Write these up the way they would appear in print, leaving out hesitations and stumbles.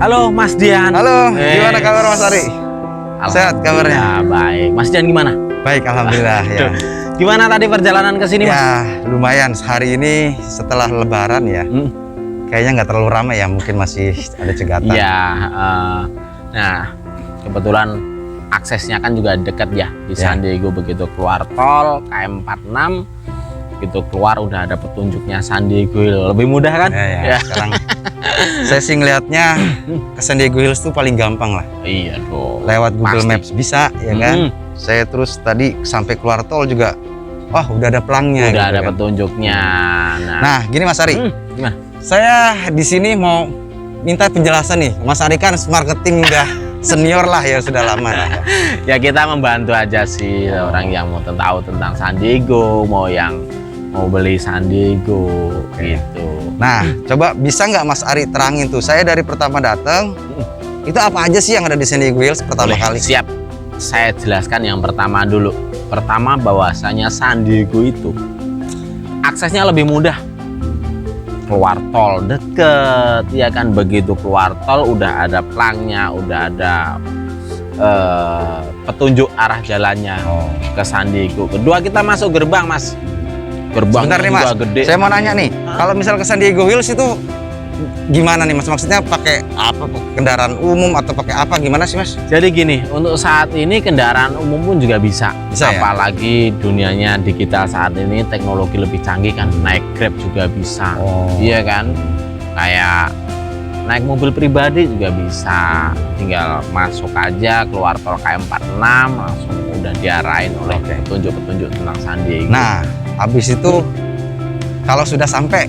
Halo Mas Dian. Halo, gimana kabar Mas Ari? Sehat kabarnya? Baik. Mas Dian gimana? Baik, alhamdulillah ya. Gimana tadi perjalanan ke sini, Mas? Ya, lumayan. Hari ini setelah Lebaran ya, kayaknya nggak terlalu ramai ya. Mungkin masih ada cegatan. Iya. Nah, kebetulan aksesnya kan juga dekat ya di San Diego. Begitu keluar tol KM46, begitu keluar udah ada petunjuknya San Diego Hill. Lebih mudah kan? Ya. Sekarang saya sih ngelihatnya ke San Diego Hills tuh paling gampang lah. Iya dong. Lewat Google Pasti. Maps bisa, ya kan? Saya terus tadi sampai keluar tol juga, wah udah ada pelangnya. Udah gitu ada kan. petunjuknya. Nah, gini Mas Ari, Gimana? saya di sini mau minta penjelasan nih. Mas Ari kan marketing udah senior lah ya, sudah lama lah ya. Ya kita membantu aja sih orang yang mau tahu tentang San Diego, mau beli San Diego gitu. Nah, coba bisa nggak Mas Ari terangin tuh? Saya dari pertama datang, itu apa aja sih yang ada di San Diego Hills pertama Boleh, kali? Siap. Saya jelaskan yang pertama dulu. Pertama bahwasanya San Diego itu aksesnya lebih mudah. Keluar tol deket, ya kan, begitu keluar tol udah ada pelangnya, udah ada petunjuk arah jalannya ke San Diego. Kedua kita masuk gerbang, Mas. Gerbangnya Sebentar nih Mas, juga gede. saya mau nanya nih, kalau misal ke San Diego Hills itu gimana nih Mas? Maksudnya pakai apa? Kendaraan umum atau pakai apa? Gimana sih Mas? Jadi gini, untuk saat ini kendaraan umum pun juga bisa. Bisa ya? Apalagi dunianya digital saat ini, teknologi lebih canggih kan, naik Grab juga bisa. Iya kan? Kayak naik mobil pribadi juga bisa. Tinggal masuk aja, keluar tol KM46, langsung udah diarahin oleh petunjuk-petunjuk tentang San Diego. Nah, habis itu kalau sudah sampai,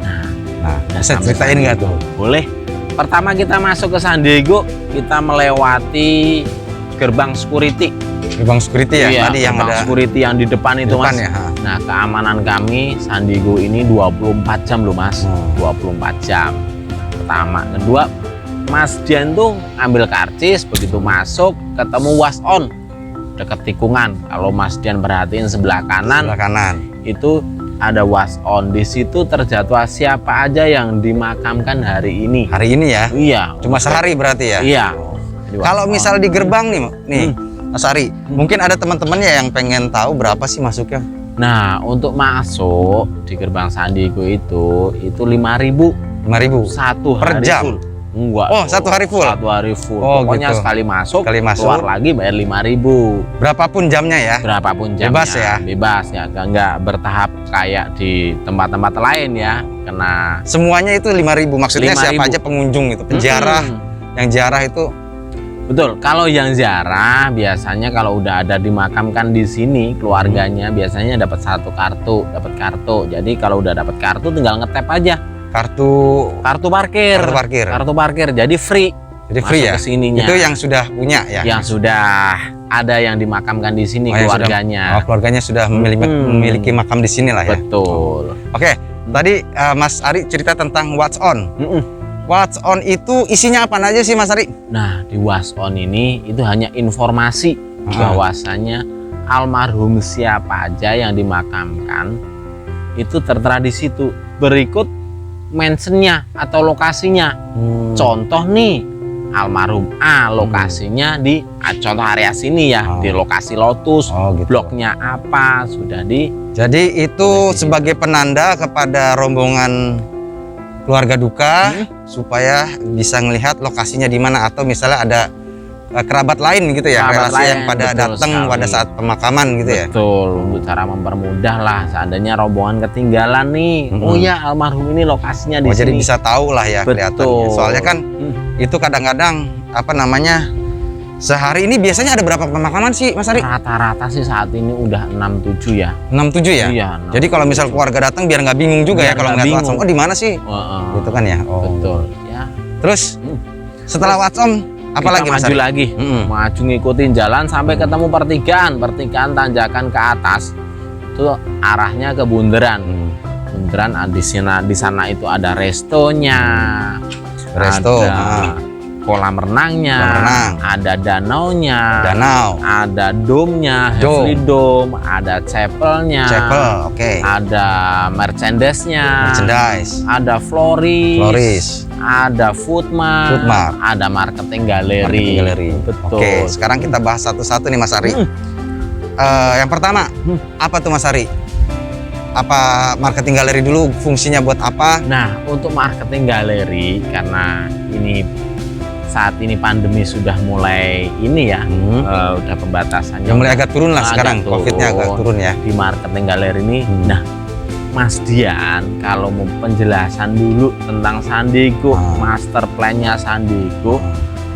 nah bisa sampai ceritain nggak tuh? Boleh. Pertama kita masuk ke San Diego, kita melewati gerbang security. Gerbang security ya, Iya, tadi yang gerbang ada security yang di depan itu, depan Mas. ya. Nah, keamanan kami San Diego ini 24 jam loh, Mas. 24 jam. Pertama, kedua, Mas Dian tuh ambil karcis, begitu masuk ketemu was on dekat tikungan. Kalau Mas Dian perhatiin sebelah kanan, itu ada was on. Di situ terjadwal siapa aja yang dimakamkan hari ini. Hari ini ya? Iya. Cuma sehari berarti ya? Iya. Kalau misal di gerbang nih, Mas Ari, mungkin ada teman-temannya yang pengen tahu berapa sih masuknya? Nah, untuk masuk di gerbang San Diego itu 5.000. 5.000 Satu per hari jam? full. Enggak. Oh, satu hari full? Satu hari full. Oh, Pokoknya gitu. sekali masuk, Sekali keluar lagi bayar 5.000. Berapapun jamnya ya? Berapapun jamnya. Bebas ya? Bebas ya. Enggak bertahap kayak di tempat-tempat lain ya. Kena Semuanya itu 5.000. Maksudnya 5.000. siapa aja pengunjung itu? Penjarah, yang jarah itu? Betul. Kalau yang ziarah biasanya kalau udah ada dimakamkan di sini keluarganya biasanya dapat kartu. Jadi kalau udah dapat kartu tinggal ngetap aja. Kartu parkir. Kartu parkir. Jadi free. Jadi free ya? Kesininya. Itu yang sudah punya ya? Yang sudah ada yang dimakamkan di sini keluarganya. Keluarganya sudah memiliki makam di sini lah ya? Betul. Oke, tadi Mas Ari cerita tentang What's On. What's On itu isinya apa aja sih Mas Ari? Nah, di What's On ini itu hanya informasi bahwasanya almarhum siapa aja yang dimakamkan itu tertera di situ. Berikut mentionnya atau lokasinya. Contoh nih, almarhum A lokasinya di contoh area sini ya, di lokasi Lotus. Gitu. Bloknya apa sudah di. Jadi itu sebagai penanda kepada rombongan keluarga duka supaya bisa melihat lokasinya di mana, atau misalnya ada kerabat lain gitu ya, relasi yang pada datang pada saat pemakaman gitu ya. Betul, untuk cara mempermudah lah seandainya rombongan ketinggalan nih. Oh ya, almarhum ini lokasinya di sini. Jadi bisa tahu lah ya kelihatannya. Soalnya kan itu kadang-kadang sehari ini biasanya ada berapa pemakaman sih Mas Ari? Rata-rata sih saat ini udah 6-7 ya. 6-7 ya? Iya. Jadi kalau misal keluarga datang biar nggak bingung juga ya kalau ngeliat WhatsApp. Oh di mana sih? Gitu kan ya. Betul. Ya. Terus setelah WhatsApp apalagi Mas Ari? Maju lagi. Maju ngikutin jalan sampai ketemu pertigaan tanjakan ke atas. Itu arahnya ke Bundaran. Bundaran di sana itu ada restonya. Resto. kolam renangnya, Kolam renang. ada danaunya, Danau, ada dome-nya, Dome. Heavenly Dome, ada chapel-nya, chapel, oke. ada merchandise-nya, Merchandise, ada florist, Floris, ada food mart, Food mart. ada marketing galeri. marketing galeri. Betul. Oke, sekarang kita bahas satu-satu nih Mas Ari. Yang pertama, apa tuh Mas Ari? Apa marketing galeri dulu, fungsinya buat apa? Nah, untuk marketing galeri, karena ini saat ini pandemi sudah mulai ini ya, udah pembatasannya. Yang mulai agak turun lah agak sekarang, turun. COVID-nya agak turun ya. Di marketing galeri ini. Nah, Mas Dian, kalau mau penjelasan dulu tentang Sandiego, master plan-nya Sandiego,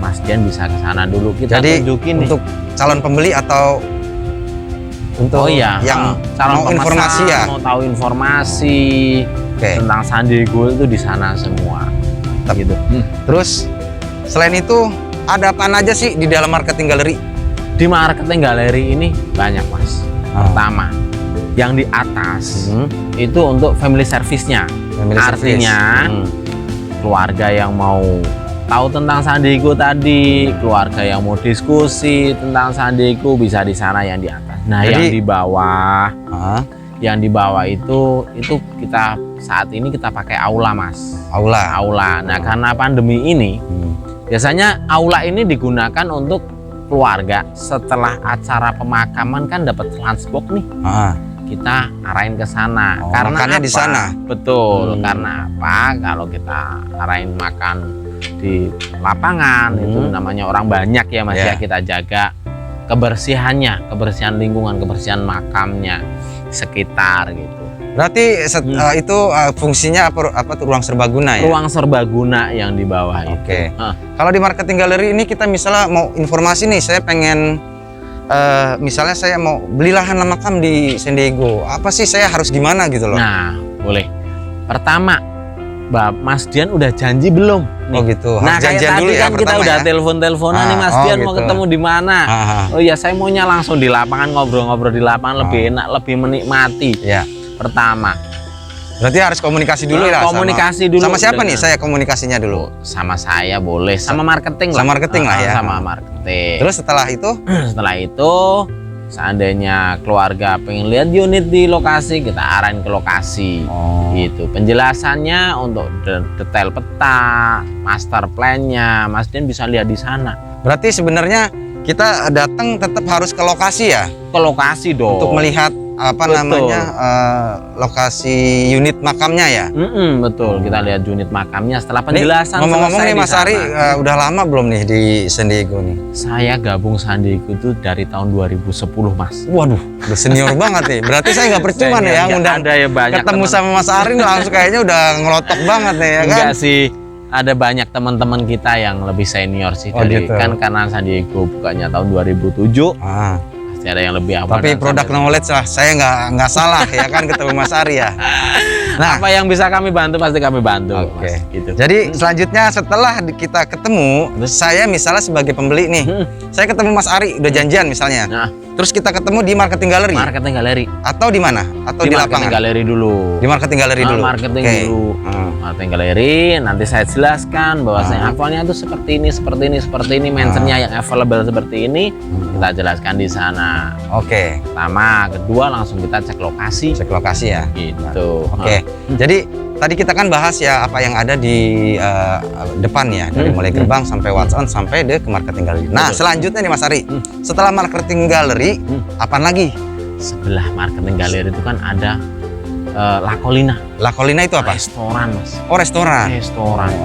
Mas Dian bisa ke sana dulu. Kita Jadi tunjukin nih. untuk calon pembeli atau untuk yang calon mau pemesan, informasi ya? mau tahu informasi Oke. tentang Sandiego itu di sana semua. Gitu. Terus selain itu ada apa aja sih di dalam marketing galeri? Di marketing galeri ini banyak Mas. Pertama, yang di atas itu untuk family service-nya. Artinya keluarga yang mau tahu tentang Sandiego tadi, keluarga yang mau diskusi tentang Sandiego bisa di sana yang di atas. Nah, Jadi, yang di bawah itu kita saat ini kita pakai aula Mas. Aula. Nah, karena pandemi ini biasanya aula ini digunakan untuk keluarga setelah acara pemakaman kan dapat lunchbox nih. Kita arahin ke sana. Karena makannya di sana. Betul. Karena apa? Kalau kita arahin makan di lapangan itu namanya orang banyak ya Mas ya, kita jaga kebersihannya, kebersihan lingkungan, kebersihan makamnya sekitar gitu. Berarti itu fungsinya apa tuh, ruang serbaguna ya? Ruang serbaguna yang di bawah itu. Oke. Kalau di marketing galeri ini kita misalnya mau informasi nih, saya pengen misalnya saya mau beli lahan makam di Sandiego, apa sih saya harus gimana gitu loh? Nah, boleh. Pertama, Mas Dian udah janji belum? Oh gitu. Nah, kayak janjian tadi dulu ya kan kita pertama udah ya. telepon-teleponan nih Mas Dian mau gitu. ketemu di mana? Oh iya, saya maunya langsung di lapangan, ngobrol-ngobrol di lapangan lebih enak, lebih menikmati. Ya. Pertama. Berarti harus komunikasi dulu ya. Komunikasi dulu. Sama siapa nih saya komunikasinya dulu? Sama saya boleh, sama marketing lah. Sama marketing lah ya. Sama marketing. Terus setelah itu? Setelah itu, seandainya keluarga pengen lihat unit di lokasi, kita arahin ke lokasi. Gitu. Penjelasannya untuk detail peta, master plan-nya, Mas Dian bisa lihat di sana. Berarti sebenarnya kita datang tetap harus ke lokasi ya? Ke lokasi dong. Untuk melihat namanya lokasi unit makamnya ya? Betul. Kita lihat unit makamnya setelah penjelasan. Ngomong-ngomong nih Mas Ari, udah lama belum nih di Sandiego nih? Saya gabung Sandiego itu dari tahun 2010 Mas. Waduh, udah senior banget nih. Berarti saya nggak percuma nih ya ngundang ada ya banyak ketemu sama Mas Ari langsung kayaknya udah ngelotok banget nih ya kan? Enggak sih, ada banyak teman-teman kita yang lebih senior sih dari gitu. Kan karena Sandiego bukanya tahun 2007. Pasti ada yang lebih apa. Tapi produk knowledge lah, saya nggak salah ya kan ketemu Mas Ari ya. Nah, apa yang bisa kami bantu pasti kami bantu. Oke. Gitu. Jadi selanjutnya setelah kita ketemu, saya misalnya sebagai pembeli nih, saya ketemu Mas Ari udah janjian misalnya. Terus kita ketemu di marketing galeri. Marketing galeri. Atau di mana? Atau di lapangan? Marketing galeri dulu. Di marketing galeri dulu. Marketing dulu. Marketing galeri. Nanti saya jelaskan bahwasanya akwanya itu seperti ini, mentionnya yang available seperti ini. Kita jelaskan di sana. Oke. Pertama, kedua langsung kita cek lokasi. Cek lokasi ya. Gitu. Oke. Jadi tadi kita kan bahas ya apa yang ada di depan ya, dari mulai gerbang sampai watson sampai ke marketing galeri. Nah, selanjutnya nih Mas Ari, setelah marketing galeri, apa lagi? Sebelah marketing galeri itu kan ada La Collina. La Collina itu apa? Restoran Mas. Oh, restoran.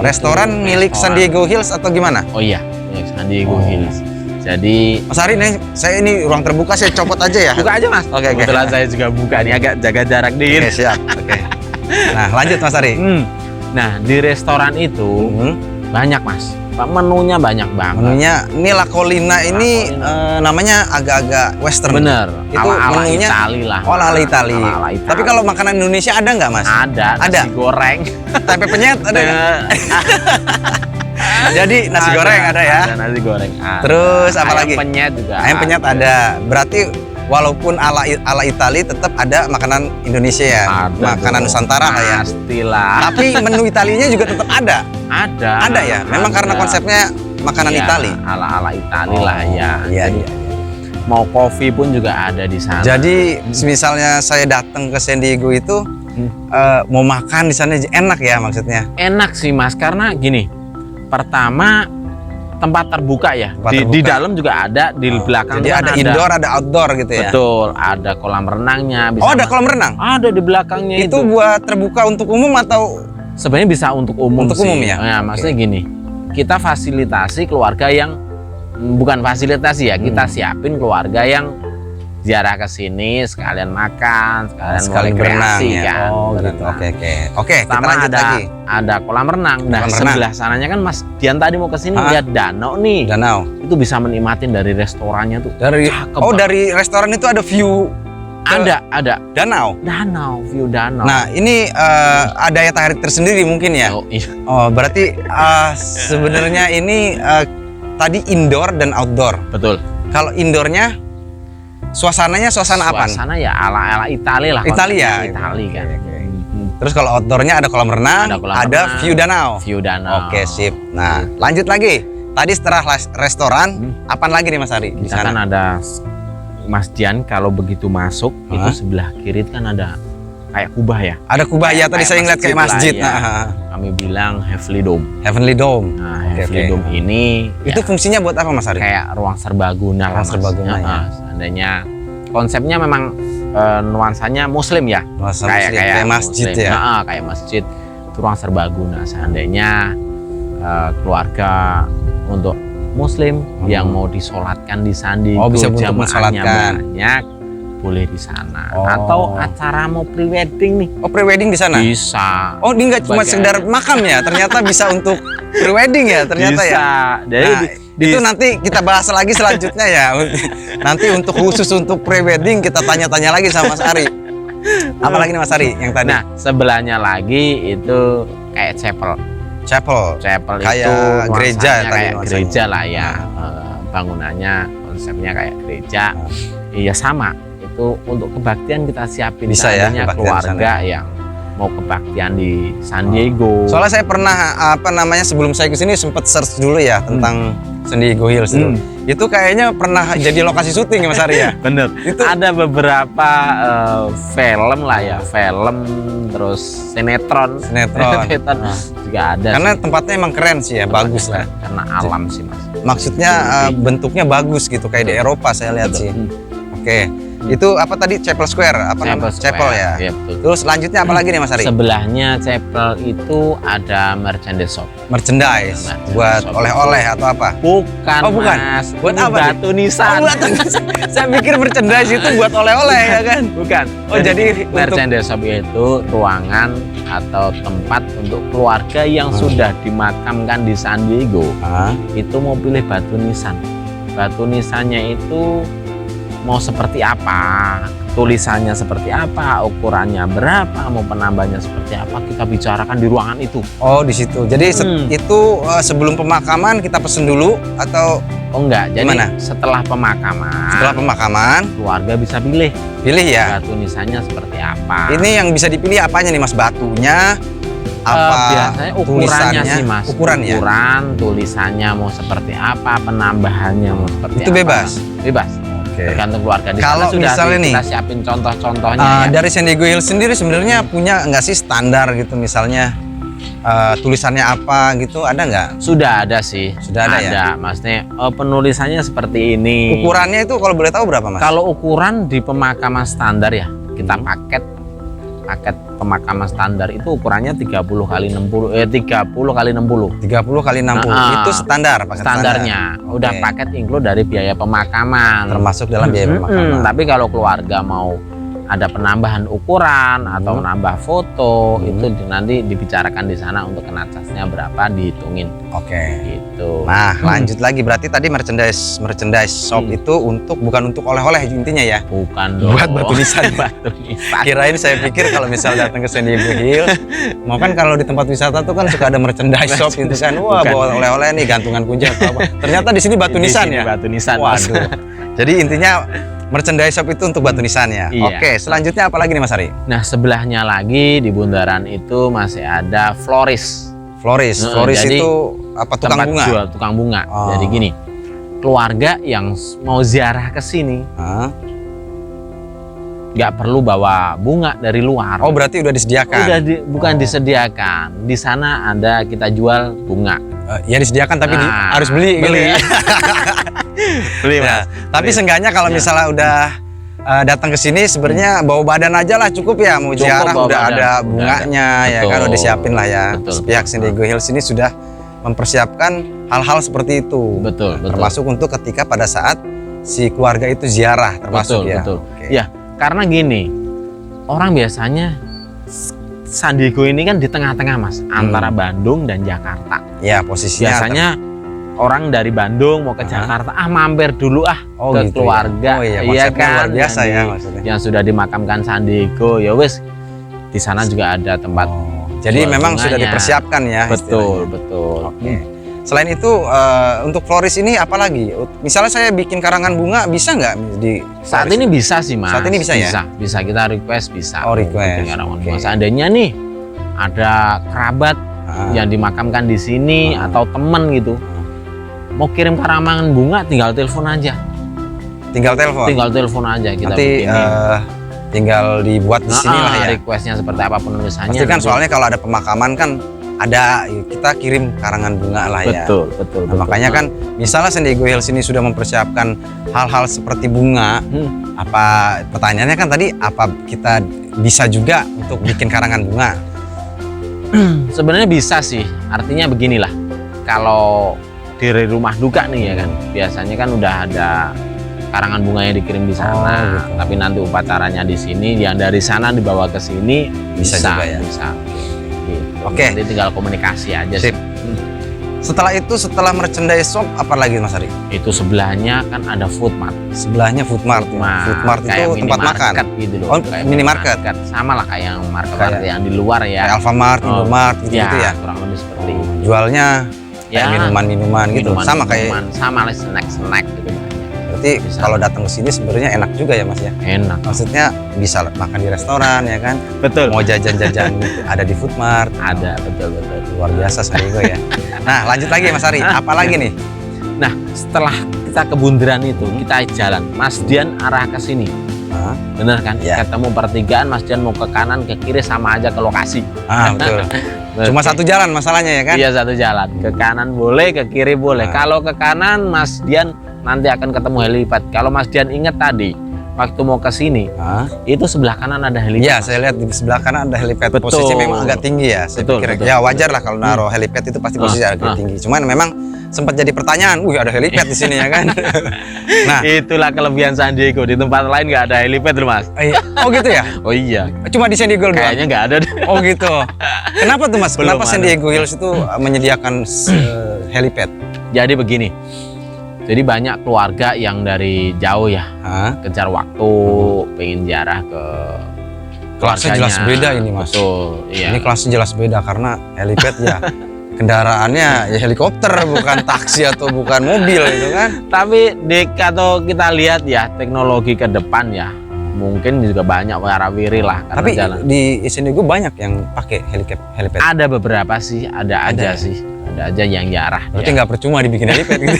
Restoran milik Sandiego Hills atau gimana? Oh iya, milik Sandiego Hills. Jadi Mas Ari nih, saya ini ruang terbuka, saya copot aja ya. Buka aja Mas. Oke. Kebetulan saya juga buka nih, agak jaga jarak dikit. Oke, siap. Oke. Nah, lanjut Mas Ari. Nah, di restoran itu banyak Mas. Menunya banyak banget. Menunya ini La Collina ini namanya agak-agak western. Bener. Itu ala menunya Itali lah. Oh, ala Itali. Tapi kalau makanan Indonesia ada nggak Mas? Ada. Nasi goreng. Tempe penyet ada nggak? Jadi nasi goreng ada ya. Ada nasi goreng. Ada. Terus apa lagi? Ayam penyet juga. Ayam penyet ada. Berarti walaupun ala Itali tetap ada makanan Indonesia ya. Makanan Nusantara lah ya. Pastilah. Tapi menu Italinya juga tetap ada. Ada ya. Memang karena konsepnya makanan Iya, Itali. ala-ala Itali lah ya. Iya, Jadi iya. mau kopi pun juga ada di sana. Jadi misalnya saya datang ke San Diego itu mau makan di sana enak ya maksudnya. Enak sih Mas, karena gini, pertama tempat terbuka ya. Tempat Di terbuka. dalam juga ada, di belakang Jadi kan ada indoor, ada outdoor gitu ya. Betul, ada kolam renangnya. Oh, ada kolam renang. Ada di belakangnya Itu buat terbuka untuk umum atau Sebenarnya bisa untuk umum Untuk sih. umum ya? Nah, maksudnya gini, kita fasilitasi keluarga yang bukan fasilitasi ya, kita siapin keluarga yang ziarah ke sini sekalian makan, sekalian mau berenang rekreasi ya? kan. Oh gitu. berenang. Oke. Oke, kita Pertama lanjut lagi. ada kolam renang. Nah, Kolam renang. sebelah sananya kan Mas Dian tadi mau ke sini Ah. lihat danau nih. Danau. Itu bisa menikmatin dari restorannya tuh. Dari Cakep Oh, banget. dari restoran itu ada view Ada danau. danau, view danau. Nah, ini ada daya tarik tersendiri mungkin ya. Oh, iya. Oh, berarti sebenarnya ini tadi indoor dan outdoor. Betul. Kalau indoornya suasananya suasana apa? Suasana ya ala-ala Itali lah. Italia. konsepnya Itali kan. Terus kalau outdoornya ada kolam renang, Ada kolam ada renang. view danau. View danau. Oke, sip. Nah, lanjut lagi. Tadi setelah restoran, apa lagi nih Mas Ari di Kita kan sana? ada Mas Dian kalau begitu masuk itu sebelah kiri kan ada kayak kubah ya. Ada kubah ya, tadi kayak saya ngeliat kayak masjid. masjid lah ya. Nah, Kami bilang Heavenly Dome. Heavenly Dome. Nah, Oke, Heavenly oke. Dome ini Itu ya, fungsinya buat apa Mas Ari? kayak ruang serbaguna lah. Ruang Mas. serbaguna, ya. Seandainya konsepnya memang nuansanya Muslim ya. Masa kayak masjid Muslim. ya. Kayak masjid. Itu ruang serbaguna. Seandainya keluarga untuk Muslim yang mau disolatkan di San Diego, Oh, bisa untuk jamaahnya mensolatkan. banyak, boleh di sana. Oh. Atau acara mau prewedding nih, Oh, prewedding di sana? bisa. Oh, ini nggak cuma Sebagai- sekedar makam ya? Ternyata bisa untuk prewedding ya ternyata bisa. ya. Jadi Nah, itu nanti kita bahas lagi selanjutnya ya. Nanti untuk khusus untuk prewedding kita tanya-tanya lagi sama Mas Ari. Apalagi nih Mas Ari yang tadi? Nah, sebelahnya lagi itu kayak chapel. Chapel. Chapel Kayak itu gereja nuansanya tadi kayak nuansanya. gereja lah ya. Bangunannya konsepnya kayak gereja. Iya sama. Itu untuk kebaktian kita siapin. Bisa ya, Seandainya kebaktian keluarga yang mau kebaktian di San Diego. Soalnya saya pernah sebelum saya kesini sempat search dulu ya tentang San Diego Hills itu. Itu kayaknya pernah jadi lokasi syuting ya Mas Ari ya. Bener. Itu Ada beberapa film lah ya, film terus sinetron. Sinetron. Juga ada. karena sih. tempatnya emang keren sih ya, bagus lah. Karena alam sih Mas. Maksudnya bentuknya bagus gitu kayak di Eropa saya lihat sih. Oke. Itu apa tadi Chapel Square? Apa namanya? Chapel ya. Iya, betul. Terus selanjutnya apa lagi nih Mas Ari? Sebelahnya chapel itu ada merchandise shop. Merchandise Merchandise buat shop. oleh-oleh atau apa? Bukan, Oh, bukan. Mas. Buat Ini apa nih? batu nisan. Oh, buat saya pikir merchandise itu buat oleh-oleh ya kan? Bukan. Oh, jadi untuk merchandise shop itu ruangan atau tempat untuk keluarga yang sudah dimakamkan di San Diego. Itu mau pilih batu nisan. Batu nisannya itu mau seperti apa, tulisannya seperti apa, ukurannya berapa, mau penambahnya seperti apa, kita bicarakan di ruangan itu. Oh, di situ. Jadi itu sebelum pemakaman kita pesen dulu atau Oh enggak, jadi Gimana? setelah pemakaman, setelah pemakaman keluarga bisa pilih pilih ya? batu nisannya seperti apa. Ini yang bisa dipilih apanya nih Mas? Batunya apa? Biasanya ukurannya tulisannya? sih Mas. Ukuran ya? Ukuran, tulisannya mau seperti apa, penambahannya mau seperti Itu apa. bebas? Bebas. Oke. Tergantung keluarga. Di Kalau sana sudah misalnya nih, kita siapin contoh-contohnya ya. Dari San Diego Hills sendiri sebenarnya punya nggak sih standar gitu misalnya tulisannya apa gitu, ada nggak? Sudah ada sih. Sudah ada ya? Maksudnya penulisannya seperti ini. Ukurannya itu kalau boleh tahu berapa Mas? Kalau ukuran di pemakaman standar ya, kita paket pemakaman standar itu ukurannya 30 kali 60 30 kali 60. 30 kali 60 itu standar paket Standarnya. Udah Oke. paket include dari biaya pemakaman. termasuk dalam biaya pemakaman. Tapi kalau keluarga mau ada penambahan ukuran atau menambah foto itu nanti dibicarakan di sana untuk kena casnya berapa dihitungin Oke. gitu. Nah, lanjut lagi berarti tadi merchandise shop itu bukan untuk oleh-oleh intinya ya. Bukan dong. Buat batu nisan. Batu nisan. Kirain saya pikir kalau misal datang ke San Diego Hills, mau kan kalau di tempat wisata tuh kan suka ada merchandise shop gitu kan. Wah, Bukan. bawa oleh-oleh nih, gantungan kunci atau apa. Ternyata di sini batu Di nisan sini ya. Batu nisan. Mas. Waduh. Jadi intinya merchandise shop itu untuk batu nisan ya. Iya. Oke, selanjutnya apa lagi nih Mas Ari? Nah, sebelahnya lagi di bundaran itu masih ada florist. Floris. Heeh, Floris jadi- itu apa tukang tempat bunga? jual tukang bunga. Oh. Jadi gini, keluarga yang mau ziarah ke sini Hah? nggak perlu bawa bunga dari luar. Oh, berarti udah disediakan. Bukan Oh. disediakan. Di sana ada kita jual bunga. Ya disediakan tapi Nah, harus beli gitu beli. ya. Beli, Ya, Mas. tapi Beli. seenggaknya kalau Ya. misalnya udah datang ke sini sebenarnya bawa badan aja lah cukup ya, mau Cukup ziarah bawa udah badan. ada Udah bunganya ada. ya kan, udah Betul. disiapin lah ya. Betul. Pihak San Diego Hills ini sudah mempersiapkan hal-hal seperti itu. Betul, betul. Termasuk untuk ketika pada saat si keluarga itu ziarah termasuk Betul, ya. betul. Oke. Ya, karena gini, orang biasanya San Diego ini kan di tengah-tengah, Mas, antara Bandung dan Jakarta. Ya, posisinya Biasanya orang dari Bandung mau ke Jakarta, mampir dulu Oh, ke gitu keluarga. ya. Oh iya, Iya konsepnya luar biasa yang ya di- maksudnya. Yang sudah dimakamkan San Diego, ya wes di sana juga ada tempat. Oh, jadi jual memang sudah bunganya. dipersiapkan ya. Betul, istilahnya. betul. Oke. Selain itu untuk floris ini apa lagi? Misalnya saya bikin karangan bunga bisa nggak di Saat floris? ini bisa sih, Mas. Saat ini bisa ya? Bisa kita request, bisa. Oh, request. Bikin karangan Oke. bunga. Seandainya nih ada kerabat Ah, yang dimakamkan di sini atau temen gitu, mau kirim karangan bunga tinggal telepon aja. tinggal telepon. Tinggal telepon aja kita Nanti bikinin. tinggal dibuat di sini lah ya. Requestnya seperti apa penulisannya. Pasti kan nanti. soalnya kalau ada pemakaman kan ada kita kirim karangan bunga lah ya. Betul, betul. Nah, makanya kan misalnya San Diego Hills ini sudah mempersiapkan hal-hal seperti bunga, apa pertanyaannya kan tadi apa kita bisa juga untuk bikin karangan bunga? Sebenarnya bisa sih. Artinya beginilah. Kalau dari rumah duka nih ya kan, biasanya kan udah ada karangan bunga yang dikirim di sana. Oh, gitu. Tapi nanti upacaranya di sini, yang dari sana dibawa ke sini Bisa juga ya? Bisa. Gitu. Oke. Nanti tinggal komunikasi aja Sip. sih. Setelah itu, setelah merchandise shop, apa lagi Mas Ari? Itu sebelahnya kan ada food mart. Sebelahnya food mart. Food mart kayak itu tempat makan. minimarket gitu loh. Oh, Kayak minimarket. Sama lah kayak yang market Kayak- yang di luar ya. Kayak Alfamart, Oh, Indomart gitu ya. kurang lebih seperti itu. Jualnya kayak Ya, minuman-minuman gitu. Sama kayak sama lah snack gitu. berarti bisa. kalau datang ke sini sebenarnya enak juga ya Mas ya. Enak. Maksudnya bisa makan di restoran ya kan. Betul. Mau jajan-jajan ada di food mart. Ada, betul. Luar biasa San Diego ya. Nah, lanjut lagi Mas Ari. Apa lagi nih? Nah, setelah kita ke bundaran itu, kita jalan. Mas Dian arah ke sini. Hah? Bener kan? Ya. Ketemu pertigaan, Mas Dian mau ke kanan, ke kiri sama aja ke lokasi. Betul. Cuma Oke. satu jalan masalahnya ya kan? Iya, satu jalan. Ke kanan boleh, ke kiri boleh. Nah. Kalau ke kanan, Mas Dian nanti akan ketemu helipad. Kalau Mas Dian ingat tadi, waktu mau ke sini, Hah? itu sebelah kanan ada helipad. Iya, saya lihat di sebelah kanan ada helipad. Betul. Posisi memang agak tinggi ya. Saya Betul, pikir betul. ya wajar lah kalau naruh helipad itu pasti posisi agak tinggi. Cuman memang sempat jadi pertanyaan, ada helipad di sini ya kan? Nah, Itulah kelebihan San Diego. Di tempat lain nggak ada helipad, loh, Mas. oh gitu ya? Oh iya, Cuma di San Diego doang? kayaknya nggak ada deh. Oh gitu. Kenapa tuh Mas? Belum Kenapa San ada. Diego Hills itu menyediakan helipad? Jadi begini, jadi banyak keluarga yang dari jauh ya, Hah? kejar waktu, pengen ziarah ke Kelasnya jelas keluarganya. beda ini Mas. Betul, iya. Ini kelasnya jelas beda karena helipad ya kendaraannya ya helikopter bukan taksi atau bukan mobil itu kan. Tapi kalau kita lihat ya teknologi ke depan ya, mungkin juga banyak warawiri lah karena Tapi jalan. di San Diego banyak yang pakai helipad. Ada beberapa sih, ada ya? aja sih, ada aja yang jarah. Berarti ya. nggak percuma dibikin helipad gitu.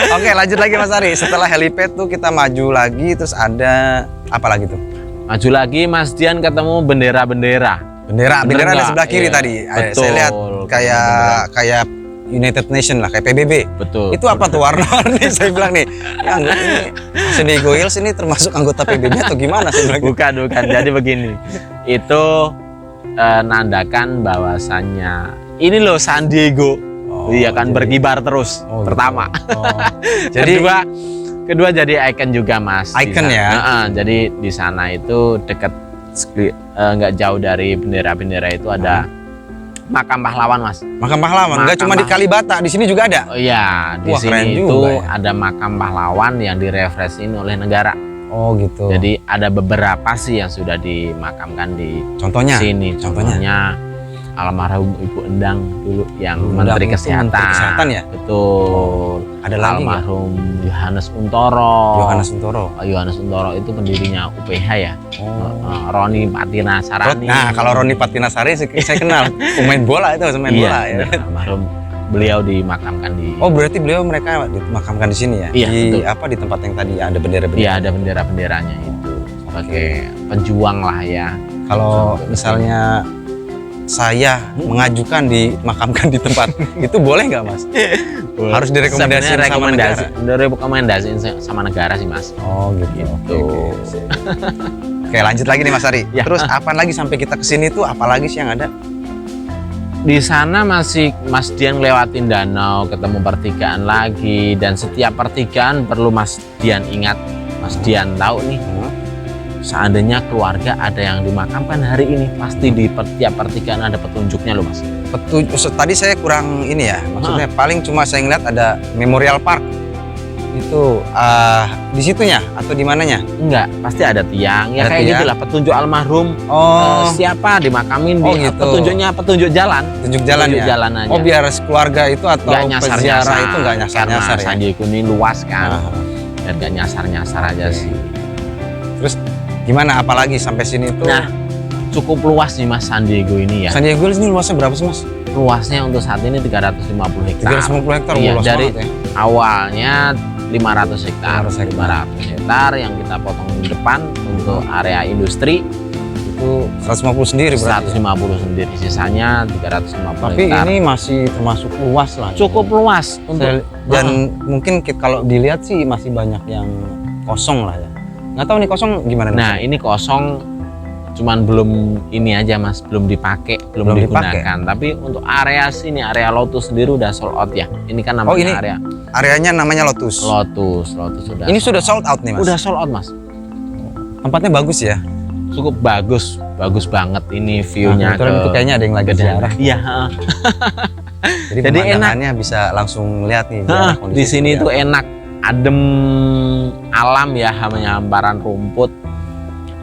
Oke, lanjut lagi Mas Ari. Setelah helipad tuh kita maju lagi, terus ada apa lagi tuh? Maju lagi, Mas Dian ketemu bendera-bendera. Bendera Bener ada nggak? sebelah kiri Iya, tadi. betul. Saya lihat kayak United Nation lah, kayak PBB. Betul. Itu apa tuh warna-warni? Saya bilang nih, ya enggak, ini San Diego Hills ini termasuk anggota PBB atau gimana? Saya bilang gitu. Bukan. Jadi begini, itu nandakan bahwasannya ini loh San Diego. Oh, Iya kan jadi- berkibar terus. Oh, gitu. Pertama. Oh. Jadi kedua jadi ikon juga, Mas. di Icon sana. ya? Jadi di sana itu dekat nggak jauh dari bendera-bendera itu ada makam pahlawan, Mas. makam pahlawan, enggak cuma di Kalibata, di sini juga ada. Oh iya, di Wah, keren sini itu juga ya. ada makam pahlawan yang direfreshing oleh negara. Oh gitu. Jadi ada beberapa sih yang sudah dimakamkan di contohnya, sini. contohnya. Contohnya almarhum Ibu Endang dulu yang Ibu Menteri Endang itu Kesehatan. Menteri Kesehatan ya? Betul. Ada lagi nggak? Almarhum Yohanes Untoro. Yohanes Untoro. Yohanes Untoro itu pendirinya UPH ya. Roni Patina Sarani. Nah, kalau Roni Patinasari saya kenal. Pemain bola itu, pemain Iya, bola ya. benar. Almarhum beliau dimakamkan di. Oh, berarti mereka dimakamkan di sini ya? Iya, di betul. apa di tempat yang tadi ada bendera-bendera. Iya, ada bendera-benderanya itu sebagai pejuang lah ya. Kalau misalnya saya mengajukan dimakamkan di tempat itu boleh nggak, Mas? Harus direkomendasiin Sebenarnya sama negara. direkomendasiin sama negara sih, Mas. Oh, gitu. Gitu. Oke, lanjut lagi nih Mas Ari. Ya. Terus apa lagi sampai kita kesini tuh apa lagi sih yang ada? Di sana masih Mas Dian lewatin danau, ketemu pertigaan lagi, dan setiap pertigaan perlu Mas Dian ingat, Mas Dian tahu nih, seandainya keluarga ada yang dimakamkan hari ini, pasti di tiap pertigaan ada petunjuknya loh, Mas. Tadi saya kurang ini ya, maksudnya paling cuma saya ngeliat ada Memorial Park. Itu di situnya atau di mananya? Enggak, pasti ada tiang. Ya Ada kayak tiang. gitulah petunjuk almarhum. Oh, Siapa dimakamin Oh, di gitu. petunjuk jalan. tunjuk jalan Petunjuk ya. jalan aja. Oh, biar keluarga itu atau Nggak nyasar-nyasar. peziarah itu nggak nyasar-nyasar Karena ya. San Diego ini luas kan. Ah. Dan nggak nyasar-nyasar aja Oke. sih. Terus gimana apalagi sampai sini tuh? Nah, cukup luas nih Mas San Diego ini ya. San Diego ini luasnya berapa sih, Mas? Luasnya untuk saat ini 350 hektar. 350 hektar. Iya, luas dari banget ya. awalnya 500 hektar. 500 hektar yang kita potong di depan untuk area industri Itu 150 sendiri berarti. 150 sendiri, sisanya 350 Tapi hektar. ini masih termasuk luas lah. Cukup luas untuk Dan mungkin kalau dilihat sih masih banyak yang kosong lah ya. Nggak tahu nih kosong gimana? Nah, ini kosong, cuman belum ini aja Mas, belum dipakai, belum Belum digunakan. Tapi untuk area sini, area Lotus sendiri udah sold out ya. Ini kan namanya ini area Areanya namanya Lotus. Lotus sudah. Ini sudah sold out nih, Mas. Udah sold out, Mas. Tempatnya bagus ya. Cukup bagus banget ini view-nya. Kebetulan itu kayaknya ada yang lagi ziarah. Iya, Jadi Jadi pemandangannya bisa langsung lihat nih. Nah, kondisi di sini seperti tuh apa. enak, adem, alam ya, hamparan rumput,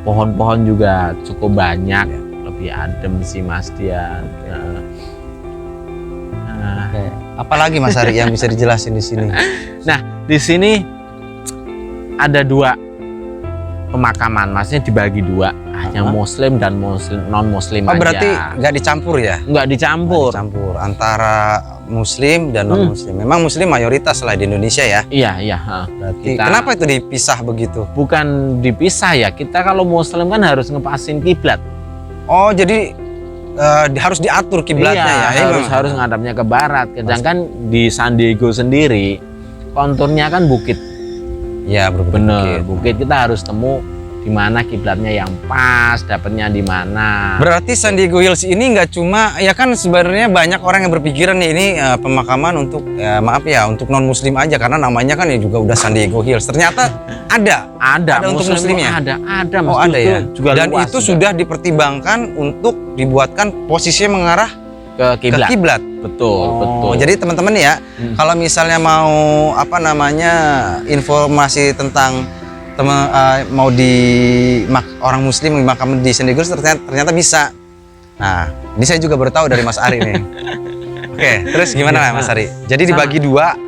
pohon-pohon juga cukup banyak, lebih adem sih Mas Dian. Nah, Oke. Apalagi Mas Ari yang bisa dijelasin di sini? nah, di sini ada dua pemakaman, maksudnya dibagi dua, hanya Muslim dan non Muslim Oh, aja. berarti nggak dicampur ya? nggak dicampur. Dicampur antara Muslim dan non Muslim. Memang Muslim mayoritas lah di Indonesia ya. Iya, iya. Berarti Kita- kenapa itu dipisah begitu? Bukan dipisah ya, kita kalau Muslim kan harus ngepasin kiblat. Oh, jadi harus diatur kiblatnya Iya, ya? harus ngadapnya ke barat. Sedangkan di San Diego sendiri konturnya kan bukit. Ya, Bener, bukit kita harus temu di mana kiblatnya yang pas, dapatnya di mana. Berarti San Diego Hills ini nggak cuma, ya kan sebenarnya banyak orang yang berpikiran nih ini pemakaman untuk maaf ya untuk non Muslim aja karena namanya kan ya juga udah San Diego Hills. Ternyata ada Ada untuk Muslimnya? Ada Mas. Oh, ada Justru ya. Juga Dan luas itu juga. sudah dipertimbangkan untuk dibuatkan posisinya mengarah ke ke kiblat. kiblat. Betul, betul. Jadi teman-teman ya, kalau misalnya mau apa namanya informasi tentang mau orang Muslim dimakamkan di San Diego ternyata bisa. Nah, ini saya juga baru tahu dari Mas Ari nih. Oke, terus gimana Mas Ari? Jadi dibagi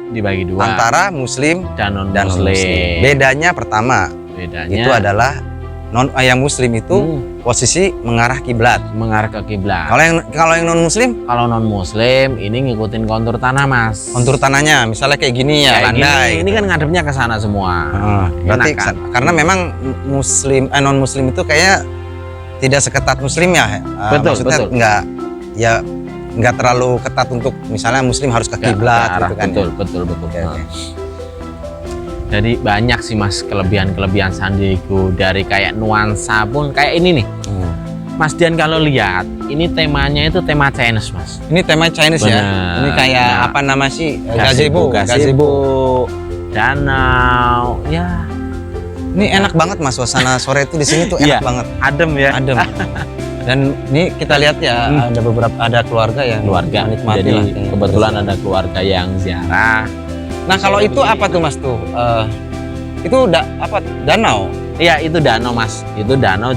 dibagi dua antara Muslim dan non dan Muslim. non-Muslim. Bedanya pertama Bedanya itu adalah yang Muslim itu posisi mengarah kiblat. mengarah ke kiblat. Kalau yang non Muslim, Kalau non Muslim ini ngikutin kontur tanah Mas. kontur tanahnya misalnya kayak gini ya, Kayak landai. gini, ini kan ngadepnya ke sana semua. Berarti Enak kan? karena memang Muslim non Muslim itu kayak tidak seketat Muslim ya. Betul, maksudnya betul. nggak terlalu ketat untuk misalnya Muslim harus ke Nggak kiblat ke arah, gitu kan. betul, Ya. betul. Oke, oke. Jadi banyak sih Mas kelebihan San Diego, dari kayak nuansa pun kayak ini nih. Mas Dian kalau lihat, ini temanya itu tema Chinese Mas. Ini tema Chinese ya. Bener. Ini kayak Nah, apa nama sih? Gazebo, Gazebo. danau, ya Ini enak banget Mas, suasana sore itu di sini tuh Iya. enak banget. adem ya. Adem. Dan ini kita lihat ya ada keluarga yang Keluarga. menikmati Jadi lah kayaknya. kebetulan ada keluarga yang ziarah. Nah, kalau itu apa tuh Mas tuh? Itu apa danau? Iya, itu danau Mas. Itu danau.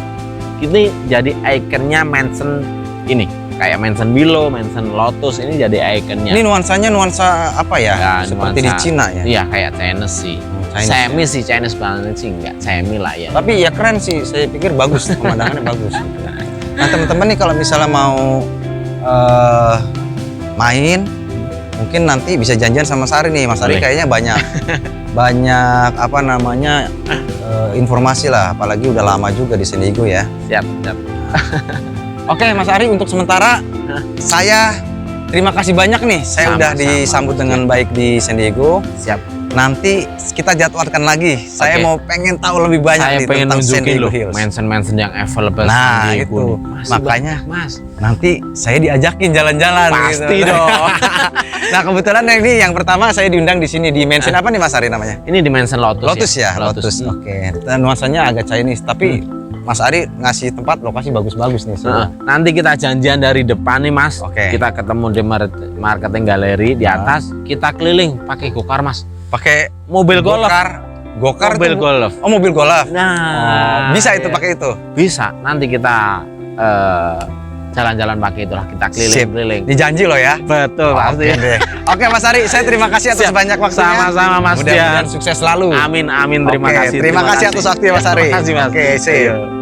Ini jadi ikonnya mansion ini. kayak Mansion Willow, Mansion Lotus ini jadi ikonnya. Ini nuansanya nuansa apa ya? Ya, Seperti di nuansa- Cina ya. Iya, kayak Chinese sih. Chinese Semi sih, Chinese banget sih enggak, semi lah ya. Tapi ya keren sih, saya pikir bagus, pemandangannya bagus. Nah teman-teman nih kalau misalnya mau main, mungkin nanti bisa janjian sama Mas Ari nih. Mas Ari Boleh. kayaknya banyak apa namanya informasi lah, apalagi udah lama juga di San Diego ya. Siap, siap. Oke Mas Ari, untuk sementara saya terima kasih banyak nih. Saya udah Sama-sama. disambut dengan baik di San Diego. Siap. Nanti kita jadwalkan lagi. Saya Oke. mau pengen tahu lebih banyak Saya nih pengen tentang San nunjukin Diego loh Hills. mansion-mansion yang available Nah, San Diego itu. nih. Masih Makanya, banyak, Mas. Nanti saya diajakin jalan-jalan. Pasti gitu. dong. Nah kebetulan ini yang pertama saya diundang di sini di mansion apa nih Mas Ari namanya? Ini di Mansion Lotus. Lotus ya, Lotus. Hmm. Oke. Dan nuansanya agak Chinese, tapi Mas Ari ngasih tempat lokasi bagus-bagus nih. Nah, nanti kita janjian dari depan nih Mas. Oke. Kita ketemu di marketing galeri di Nah. atas. Kita keliling pakai gokar Mas. Pakai Mobil golf. Gokar Mobil tuh- golf. Oh mobil golf. Nah, Bisa itu iya. pakai itu. Bisa. Nanti kita jalan-jalan pakai itulah. Kita keliling-keliling. Dijanji loh ya. Betul pasti. Oke deh. Oke Mas Ari, saya terima kasih atas Siap. banyak waktunya. Sama-sama, Mas Mudah-mudahan Dian. sukses selalu. Amin, amin. Terima Oke, kasih. Terima kasih atas waktunya Mas Ari. Terima kasih Mas. Oke, see you. Ayo.